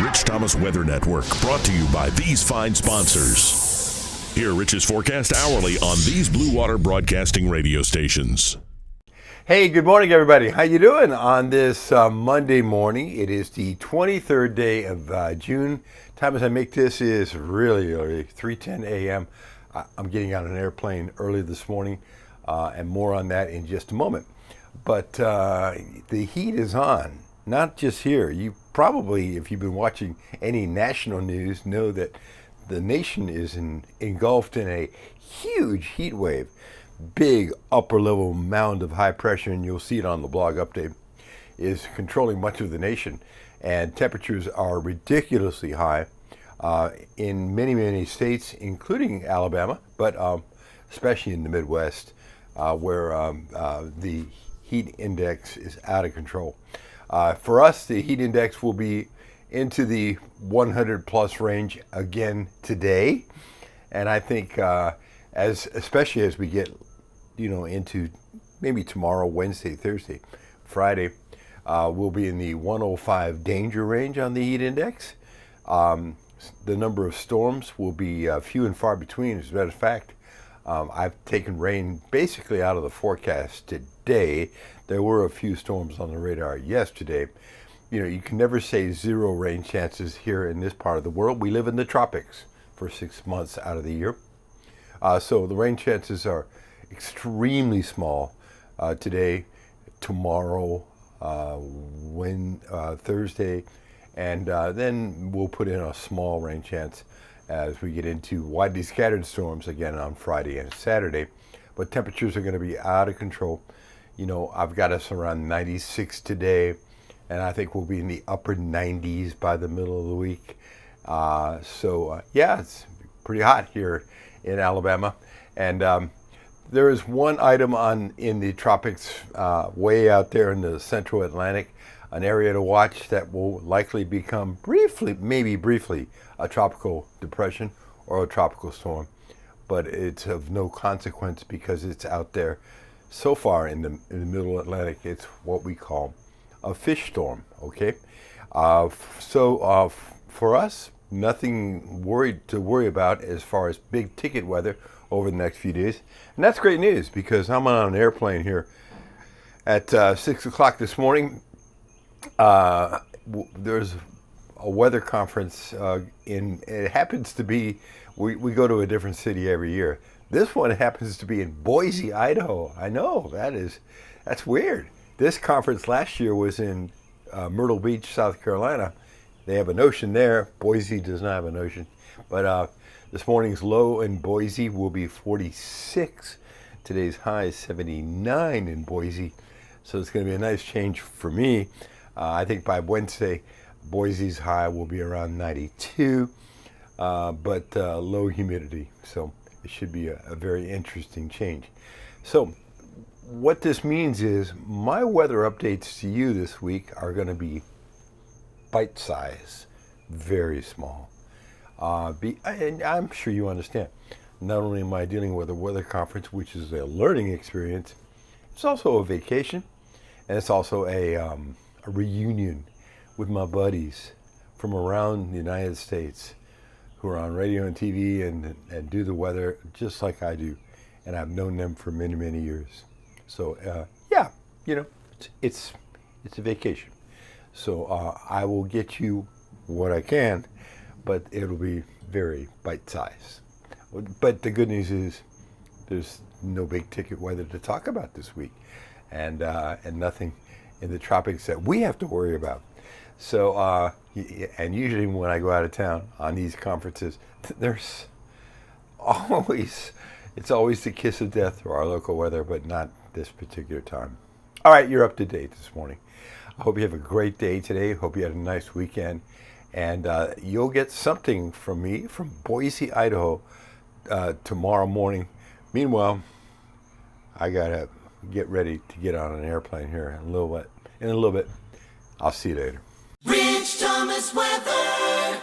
Rich Thomas Weather Network, brought to you by these fine sponsors. Hear Rich's forecast hourly on these Blue Water Broadcasting radio stations. Hey, good morning, everybody. How you doing on this Monday morning? It is the 23rd day of June. Time as I make this is really early, 3:10 a.m. I'm getting on an airplane early this morning, and more on that in just a moment. But the heat is on, not just here. You probably, if you've been watching any national news, know that the nation is engulfed in a huge heat wave. Big upper level mound of high pressure, and you'll see it on the blog update, is controlling much of the nation. And temperatures are ridiculously high in many states, including Alabama, but especially in the Midwest, where the heat index is out of control. For us, the heat index will be into the 100 plus range again today. And I think especially as we get, into maybe tomorrow, Wednesday, Thursday, Friday, we'll be in the 105 danger range on the heat index. The number of storms will be few and far between. As a matter of fact, I've taken rain basically out of the forecast today. There were a few storms on the radar yesterday. You can never say zero rain chances here in this part of the world. We live in the tropics for 6 months out of the year. So the rain chances are extremely small today, tomorrow, Thursday, and then we'll put in a small rain chance as we get into widely scattered storms again on Friday and Saturday. But temperatures are going to be out of control. I've got us around 96 today, and I think we'll be in the upper 90s by the middle of the week. It's pretty hot here in Alabama. And there is one item in the tropics way out there in the central Atlantic, an area to watch that will likely become maybe briefly, a tropical depression or a tropical storm. But it's of no consequence because it's out there so far in the middle Atlantic. It's what we call a fish storm, okay? For us, nothing to worry about as far as big ticket weather over the next few days. And that's great news because I'm on an airplane here at 6 o'clock this morning. There's a weather conference it happens to be, we go to a different city every year. This one happens to be in Boise, Idaho. I know, that's weird. This conference last year was in Myrtle Beach, South Carolina. They have an ocean there. Boise does not have an ocean. But this morning's low in Boise will be 46. Today's high is 79 in Boise. So it's going to be a nice change for me. I think by Wednesday, Boise's high will be around 92, but low humidity. So it should be a very interesting change. So what this means is my weather updates to you this week are going to be bite size, very small. And I'm sure you understand. Not only am I dealing with a weather conference, which is a learning experience, it's also a vacation, and it's also a reunion with my buddies from around the United States who are on radio and TV and do the weather just like I do, and I've known them for many years. So it's a vacation. So I will get you what I can, but it'll be very bite-sized. But the good news is there's no big ticket weather to talk about this week, and nothing in the tropics that we have to worry about. So and usually when I go out of town on these conferences, it's always the kiss of death for our local weather, but not this particular time. All right, you're up to date this morning. I hope you have a great day today. Hope you had a nice weekend. And you'll get something from me from Boise, Idaho tomorrow morning. Meanwhile, I got to get ready to get on an airplane here in a little bit. I'll see you later. Rich Thomas Weather.